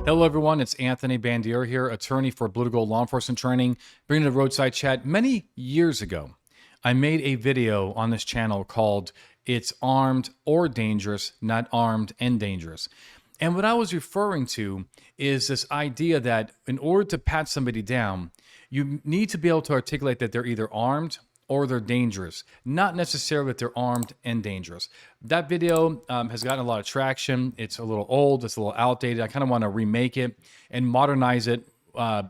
Hello, everyone. It's Anthony Bandier here, attorney for Blue to Gold Law Enforcement Training, bringing the Roadside Chat. Many years ago, I made a video on this channel called It's Armed or Dangerous, Not Armed and Dangerous. And what I was referring to is this idea that in order to pat somebody down, you need to be able to articulate that they're either armed or they're dangerous, not necessarily that they're armed and dangerous. That video has gotten a lot of traction. It's a little old, it's a little outdated. I kind of want to remake it and modernize it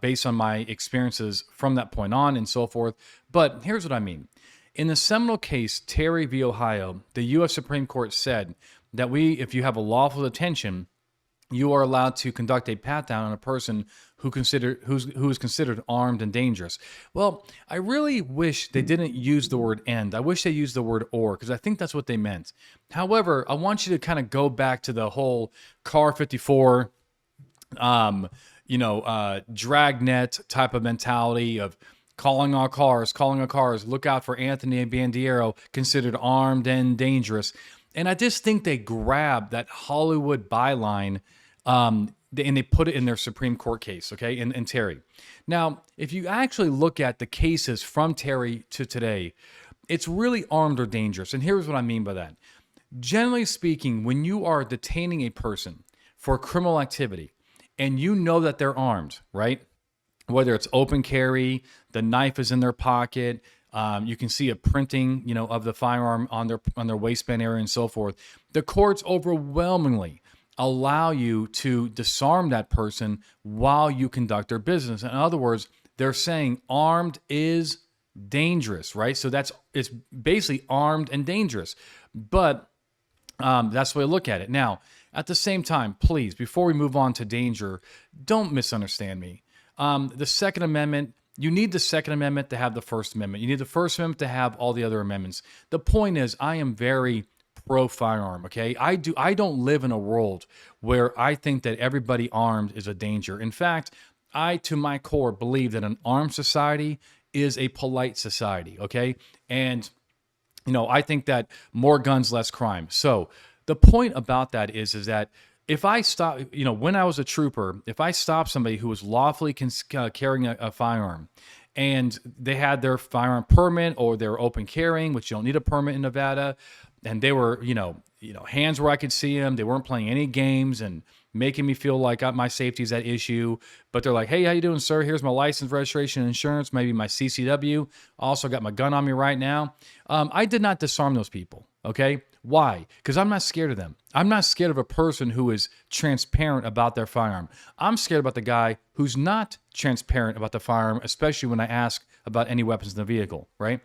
based on my experiences from that point on and so forth. But here's what I mean. In the seminal case, Terry v. Ohio, the U.S. Supreme Court said that if you have a lawful detention, you are allowed to conduct a pat-down on a person who is considered armed and dangerous. Well, I really wish they didn't use the word "and." I wish they used the word "or," because I think that's what they meant. However, I want you to kind of go back to the whole Car 54, dragnet type of mentality of calling all cars, look out for Anthony Bandiero, considered armed and dangerous. And I just think they grabbed that Hollywood byline and they put it in their Supreme Court case, okay, in Terry. Now, if you actually look at the cases from Terry to today, it's really armed or dangerous. And here's what I mean by that. Generally speaking, when you are detaining a person for criminal activity and you know that they're armed, right? Whether it's open carry, the knife is in their pocket, you can see a printing, of the firearm on their waistband area and so forth. The courts overwhelmingly allow you to disarm that person while you conduct their business. In other words, they're saying armed is dangerous, right? So it's basically armed and dangerous. But that's the way I look at it. Now, at the same time, please, before we move on to danger, don't misunderstand me. The Second Amendment, you need the Second Amendment to have the First Amendment. You need the First Amendment to have all the other amendments. The point is, I am very pro-firearm, okay? I don't live in a world where I think that everybody armed is a danger. In fact, I, to my core, believe that an armed society is a polite society, okay? And, I think that more guns, less crime. So the point about that is that if I stop, when I was a trooper, if I stopped somebody who was lawfully carrying a firearm and they had their firearm permit or they were open carrying, which you don't need a permit in Nevada, and they were, hands where I could see them, they weren't playing any games and making me feel like my safety is at issue, but they're like, hey, how you doing, sir? Here's my license, registration, insurance, maybe my CCW. Also got my gun on me right now. I did not disarm those people, okay? Why? Because I'm not scared of them. I'm not scared of a person who is transparent about their firearm. I'm scared about the guy who's not transparent about the firearm, especially when I ask about any weapons in the vehicle, right?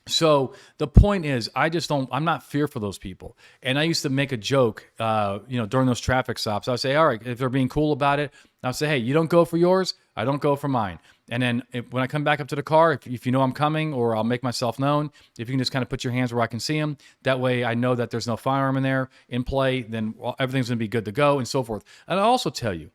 So the point is, I'm not fearful of those people. And I used to make a joke, during those traffic stops. I would say, all right, if they're being cool about it, I'll say, hey, you don't go for yours, I don't go for mine. And then when I come back up to the car, if you know I'm coming or I'll make myself known, if you can just kind of put your hands where I can see them, that way I know that there's no firearm in there in play, then everything's going to be good to go and so forth. And I'll also tell you,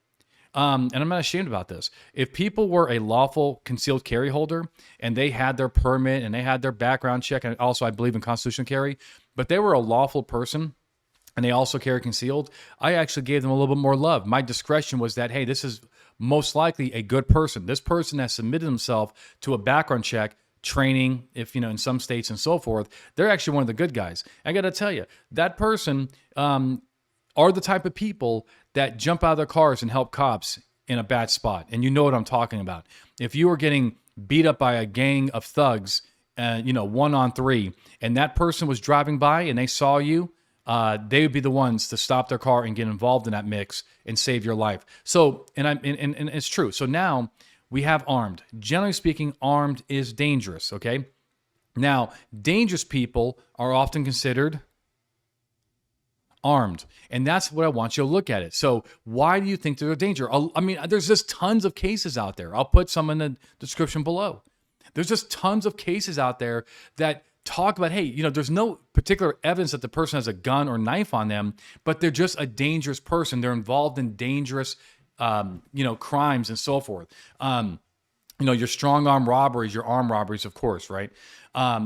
and I'm not ashamed about this, if people were a lawful concealed carry holder and they had their permit and they had their background check, and also I believe in constitutional carry, but they were a lawful person and they also carry concealed, I actually gave them a little bit more love. My discretion was that, hey, this is most likely a good person. This person has submitted himself to a background check, training, if in some states and so forth. They're actually one of the good guys. I got to tell you, that person are the type of people that jump out of their cars and help cops in a bad spot. And you know what I'm talking about. If you were getting beat up by a gang of thugs, 1-on-3, and that person was driving by and they saw you, they would be the ones to stop their car and get involved in that mix and save your life. So, and it's true. So now we have armed. Generally speaking, armed is dangerous, okay? Now, dangerous people are often considered armed. And that's what I want you to look at it. So why do you think they're a danger? There's just tons of cases out there. I'll put some in the description below. There's just tons of cases out there that talk about, hey, there's no particular evidence that the person has a gun or knife on them, but they're just a dangerous person. They're involved in dangerous, crimes and so forth. Your strong arm robberies, your armed robberies, of course, right?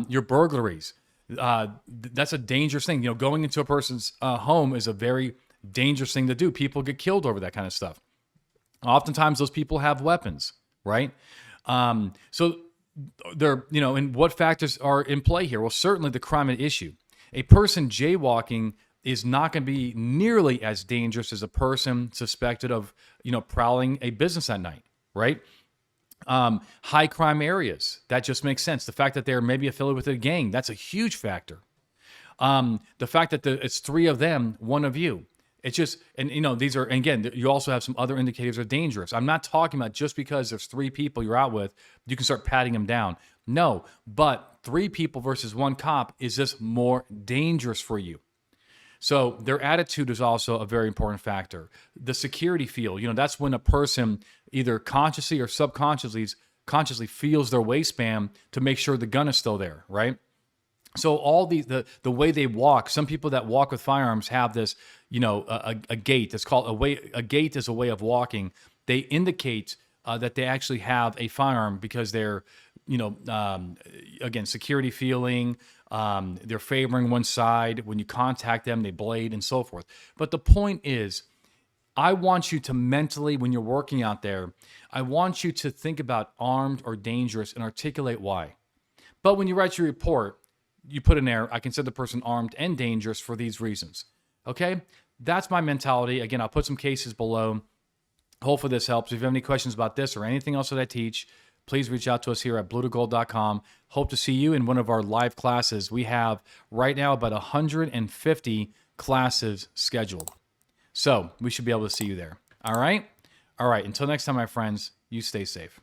Your burglaries. That's a dangerous thing. Going into a person's home is a very dangerous thing to do. People get killed over that kind of stuff. Oftentimes those people have weapons, right? So they're, and what factors are in play here? Well, certainly the crime at issue. A person jaywalking is not going to be nearly as dangerous as a person suspected of, prowling a business at night, right? High crime areas, that just makes sense. The fact that they're maybe affiliated with a gang, that's a huge factor. The fact that it's three of them, one of you. It's just, and these are, and again, you also have some other indicators are dangerous. I'm not talking about just because there's three people you're out with, you can start patting them down. No, but three people versus one cop is just more dangerous for you. So their attitude is also a very important factor. The security feel, that's when a person either consciously or consciously feels their waistband to make sure the gun is still there, right? So all the way they walk, some people that walk with firearms have this, a gait. It's called a gait is a way of walking. They indicate that they actually have a firearm because they're, again, security feeling. They're favoring one side. When you contact them, they blade and so forth. But the point is, I want you to mentally, when you're working out there, I want you to think about armed or dangerous and articulate why. But when you write your report, you put in there, I consider the person armed and dangerous for these reasons. Okay? That's my mentality. Again, I'll put some cases below. Hopefully this helps. If you have any questions about this or anything else that I teach, please reach out to us here at bluetogold.com. Hope to see you in one of our live classes. We have right now about 150 classes scheduled. So we should be able to see you there. All right? All right. Until next time, my friends, you stay safe.